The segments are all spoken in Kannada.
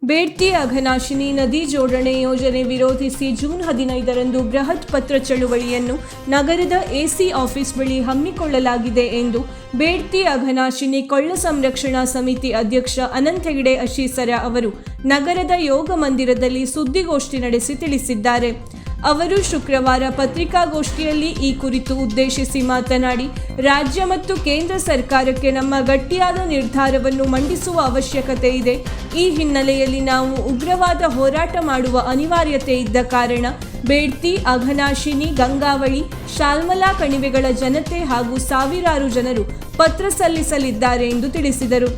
ಬೇಡ್ತಿ ಅಘನಾಶಿನಿ ನದಿ ಜೋಡಣೆ ಯೋಜನೆ ವಿರೋಧಿಸಿ ಜೂನ್ 15ರಂದು ಬೃಹತ್ ಪತ್ರ ಚಳುವಳಿಯನ್ನು ನಗರದ ಎಸಿ ಆಫೀಸ್ ಬಳಿ ಹಮ್ಮಿಕೊಳ್ಳಲಾಗಿದೆ ಎಂದು ಬೇಡ್ತಿ ಅಘನಾಶಿನಿ ಕೊಳ್ಳ ಸಂರಕ್ಷಣಾ ಸಮಿತಿ ಅಧ್ಯಕ್ಷ ಅನಂತ್ ಹೆಗಡೆ ಅಶೀಸರ ಅವರು ನಗರದ ಯೋಗ ಮಂದಿರದಲ್ಲಿ ಸುದ್ದಿಗೋಷ್ಠಿ ನಡೆಸಿ ತಿಳಿಸಿದ್ದಾರೆ. ಅವರು ಶುಕ್ರವಾರ ಪತ್ರಿಕಾಗೋಷ್ಠಿಯಲ್ಲಿ ಈ ಕುರಿತು ಉದ್ದೇಶಿಸಿ ಮಾತನಾಡಿ, ರಾಜ್ಯ ಮತ್ತು ಕೇಂದ್ರ ಸರ್ಕಾರಕ್ಕೆ ನಮ್ಮ ಗಟ್ಟಿಯಾದ ನಿರ್ಧಾರವನ್ನು ಮಂಡಿಸುವ ಅವಶ್ಯಕತೆ ಇದೆ. ಈ ಹಿನ್ನೆಲೆಯಲ್ಲಿ ನಾವು ಉಗ್ರವಾದ ಹೋರಾಟ ಮಾಡುವ ಅನಿವಾರ್ಯತೆ ಇದ್ದ ಕಾರಣ ಬೇಡ್ತಿ, ಅಘನಾಶಿನಿ, ಗಂಗಾವಳಿ, ಶಾಲ್ಮಲಾ ಕಣಿವೆಗಳ ಜನತೆ ಹಾಗೂ ಸಾವಿರಾರು ಜನರು ಪತ್ರ ಸಲ್ಲಿಸಲಿದ್ದಾರೆ ಎಂದು ತಿಳಿಸಿದರು.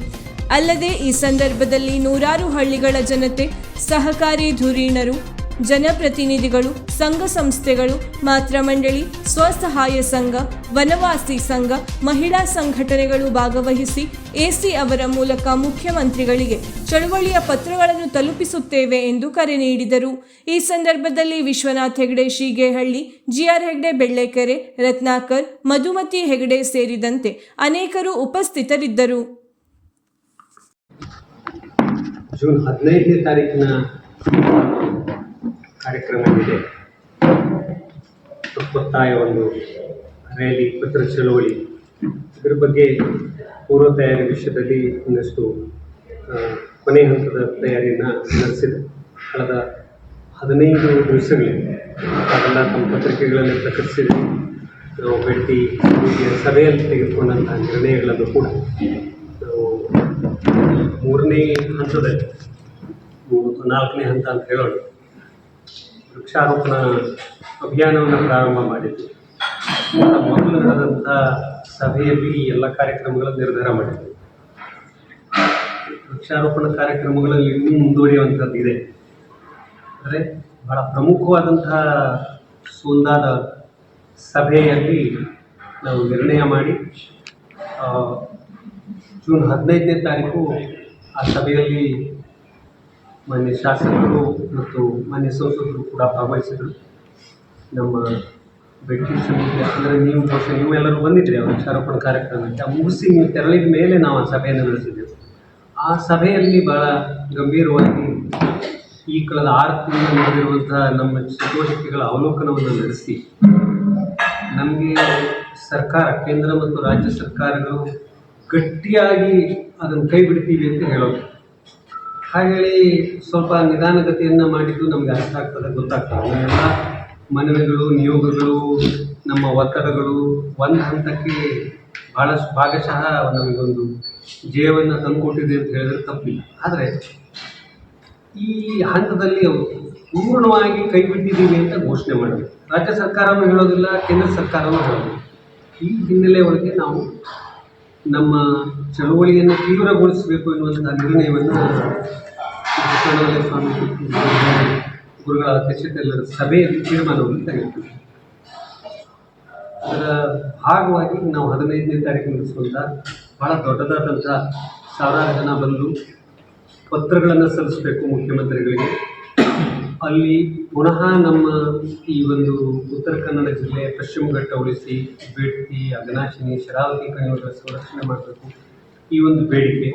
ಅಲ್ಲದೆ ಈ ಸಂದರ್ಭದಲ್ಲಿ ನೂರಾರು ಹಳ್ಳಿಗಳ ಜನತೆ, ಸಹಕಾರಿ ಧುರೀಣರು, ಜನಪ್ರತಿನಿಧಿಗಳು, ಸಂಘ ಸಂಸ್ಥೆಗಳು, ಮಾತೃ ಮಂಡಳಿ, ಸ್ವಸಹಾಯ ಸಂಘ, ವನವಾಸಿ ಸಂಘ, ಮಹಿಳಾ ಸಂಘಟನೆಗಳು ಭಾಗವಹಿಸಿ ಎಸಿ ಅವರ ಮೂಲಕ ಮುಖ್ಯಮಂತ್ರಿಗಳಿಗೆ ಚಳುವಳಿಯ ಪತ್ರಗಳನ್ನು ತಲುಪಿಸುತ್ತೇವೆ ಎಂದು ಕರೆ ನೀಡಿದರು. ಈ ಸಂದರ್ಭದಲ್ಲಿ ವಿಶ್ವನಾಥ್ ಹೆಗಡೆ ಶೀಗೇಹಳ್ಳಿ, ಜಿಆರ್ ಹೆಗಡೆ ಬೆಳ್ಳೆಕೆರೆ, ರತ್ನಾಕರ್, ಮಧುಮತಿ ಹೆಗಡೆ ಸೇರಿದಂತೆ ಅನೇಕರು ಉಪಸ್ಥಿತರಿದ್ದರು. ಜೂನ್ 15ನೇ ತಾರೀಕಿನ ಕಾರ್ಯಕ್ರಮ ಇದೆ. ಒತ್ತಾಯ ಒಂದು ರ್ಯಾಲಿ, ಪತ್ರ ಚಳವಳಿ, ಇದರ ಬಗ್ಗೆ ಪೂರ್ವ ತಯಾರಿ ವಿಷಯದಲ್ಲಿ ಒಂದಷ್ಟು ಕೊನೆ ಹಂತದ ತಯಾರಿಯನ್ನು ನಡೆಸಿದೆ. ಕಳೆದ 15 ದಿವಸಗಳಿಂದ ಅದೆಲ್ಲ ತಮ್ಮ ಪತ್ರಿಕೆಗಳಲ್ಲಿ ಪ್ರಕಟಿಸಿದೆ. ನಾವು ಭೇಟಿ ಸಭೆಯಲ್ಲಿ ತೆಗೆದುಕೊಂಡಂತಹ ನಿರ್ಣಯಗಳನ್ನು ಕೂಡ ನಾವು 3ನೇ ಹಂತದಲ್ಲಿ, 4ನೇ ಹಂತ ಅಂತ ಹೇಳೋಣ, ವೃಕ್ಷಾರೋಪಣ ಅಭಿಯಾನವನ್ನು ಪ್ರಾರಂಭ ಮಾಡಿದ್ವಿ. ಮೊದಲು ನಡೆದಂಥ ಸಭೆಯಲ್ಲಿ ಈ ಎಲ್ಲ ಕಾರ್ಯಕ್ರಮಗಳ ನಿರ್ಧಾರ ಮಾಡಿದ್ವಿ. ವೃಕ್ಷಾರೋಪಣ ಕಾರ್ಯಕ್ರಮಗಳಲ್ಲಿ ಇನ್ನೂ ಮುಂದುವರಿಯುವಂಥದ್ದು ಇದೆ. ಅಂದರೆ ಬಹಳ ಪ್ರಮುಖವಾದಂತಹ ಒಂದಾದ ಸಭೆಯಲ್ಲಿ ನಾವು ನಿರ್ಣಯ ಮಾಡಿ ಜೂನ್ 15ನೇ ತಾರೀಕು ಆ ಸಭೆಯಲ್ಲಿ ಮಾನ್ಯ ಶಾಸಕರು ಮತ್ತು ಮಾನ್ಯ ಸಂಸದರು ಕೂಡ ಭಾಗವಹಿಸಿದರು. ನಮ್ಮ ಭೇಟಿ ಸಮಿತಿ, ಅಂದರೆ ನೀವೆಲ್ಲರೂ ಬಂದಿದ್ರಿ ಆ ವೃಕ್ಷಾರೋಪಣ ಕಾರ್ಯಕ್ರಮಕ್ಕೆ. ಮುಗಿಸಿ ನೀವು ತೆರಳಿದ ಮೇಲೆ ನಾವು ಆ ಸಭೆಯನ್ನು ನಡೆಸಿದ್ದೆವು. ಆ ಸಭೆಯಲ್ಲಿ ಭಾಳ ಗಂಭೀರವಾಗಿ ಈ ಕಳೆದ 6 ತಿಂಗಳು ನಡೆದಿರುವಂತಹ ನಮ್ಮ ಚಟುವಟಿಕೆಗಳ ಅವಲೋಕನವನ್ನು ನಡೆಸಿ, ನಮಗೆ ಸರ್ಕಾರ, ಕೇಂದ್ರ ಮತ್ತು ರಾಜ್ಯ ಸರ್ಕಾರಗಳು ಗಟ್ಟಿಯಾಗಿ ಅದನ್ನು ಕೈ ಬಿಡ್ತೀವಿ ಅಂತ ಹೇಳೋದು. ಹಾಗೇಳಿ ಸ್ವಲ್ಪ ನಿಧಾನಗತಿಯನ್ನು ಮಾಡಿದ್ದು ನಮಗೆ ಅರ್ಥ ಆಗ್ತದೆ, ಗೊತ್ತಾಗ್ತದೆ. ನಮ್ಮೆಲ್ಲ ಮನವಿಗಳು, ನಿಯೋಗಗಳು, ನಮ್ಮ ಒತ್ತಡಗಳು ಒಂದು ಹಂತಕ್ಕೆ ಭಾಗಶಃ ನಮಗೊಂದು ಜಯವನ್ನು ತಂದುಕೊಟ್ಟಿದೆ ಅಂತ ಹೇಳಿದ್ರೆ ತಪ್ಪಿಲ್ಲ. ಆದರೆ ಈ ಹಂತದಲ್ಲಿ ಅವರು ಪೂರ್ಣವಾಗಿ ಕೈ ಬಿಟ್ಟಿದ್ದೀವಿ ಅಂತ ಘೋಷಣೆ ಮಾಡಬೇಕು. ರಾಜ್ಯ ಸರ್ಕಾರವೂ ಹೇಳೋದಿಲ್ಲ, ಕೇಂದ್ರ ಸರ್ಕಾರವೂ ಹೇಳೋದಿಲ್ಲ. ಈ ಹಿನ್ನೆಲೆ ಒಳಗೆ ನಾವು ನಮ್ಮ ಚಳವಳಿಯನ್ನು ತೀವ್ರಗೊಳಿಸಬೇಕು ಎನ್ನುವಂಥ ನಿರ್ಣಯವನ್ನು ಸ್ವಾಮಿ ಗುರುಗಳ ಅಧ್ಯಕ್ಷತೆಯಲ್ಲಿ ಸಭೆಯಲ್ಲಿ ತೀರ್ಮಾನವನ್ನು ತೆಗೆದುಕೊಂಡಿದ್ದೀವಿ. ಅದರ ಭಾಗವಾಗಿ ನಾವು 15ನೇ ತಾರೀಕು ನಡೆಸುವಂಥ ಬಹಳ ದೊಡ್ಡದಾದಂಥ ಸಾವಿರಾರು ಜನ ಬಂದು ಪತ್ರಗಳನ್ನು ಸಲ್ಲಿಸಬೇಕು ಮುಖ್ಯಮಂತ್ರಿಗಳಿಗೆ. ಅಲ್ಲಿ ಪುನಃ ನಮ್ಮ ಈ ಒಂದು ಉತ್ತರ ಕನ್ನಡ ಜಿಲ್ಲೆ ಪಶ್ಚಿಮ ಘಟ್ಟ ಉಳಿಸಿ, ಬೇಡ್ತಿ, ಅಘನಾಶಿನಿ, ಶರಾವತಿ ಕಣಿವೆಗಳ ಸಂರಕ್ಷಣೆ ಮಾಡಬೇಕು, ಈ ಒಂದು ಬೇಡಿಕೆ.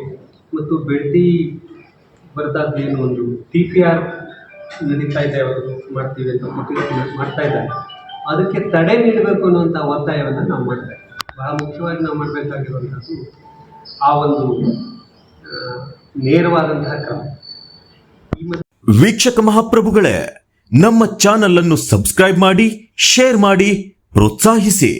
ಮತ್ತು ಬೇಡ್ತಿ ಬರದಾದ್ದೇನು ಒಂದು TPR ನಡೀತಾ ಇದೆ, ಅವರು ಮಾಡ್ತೀವಿ ಅಂತ ಮಾಡ್ತಾ ಇದ್ದಾರೆ, ಅದಕ್ಕೆ ತಡೆ ನೀಡಬೇಕು ಅನ್ನುವಂಥ ಒತ್ತಾಯವನ್ನು ನಾವು ಮಾಡ್ತಾ ಇದ್ದೀವಿ. ಬಹಳ ಮುಖ್ಯವಾಗಿ ನಾವು ಮಾಡಬೇಕಾಗಿರುವಂಥದ್ದು ಆ ಒಂದು ನೇರವಾದಂತಹ ಕ್ರಮ. ವೀಕ್ಷಕ ಮಹಾಪ್ರಭುಗಳೇ, ನಮ್ಮ ಚಾನಲ್ ಅನ್ನು ಸಬ್ಸ್ಕ್ರೈಬ್ ಮಾಡಿ, ಶೇರ್ ಮಾಡಿ, ಪ್ರೋತ್ಸಾಹಿಸಿ.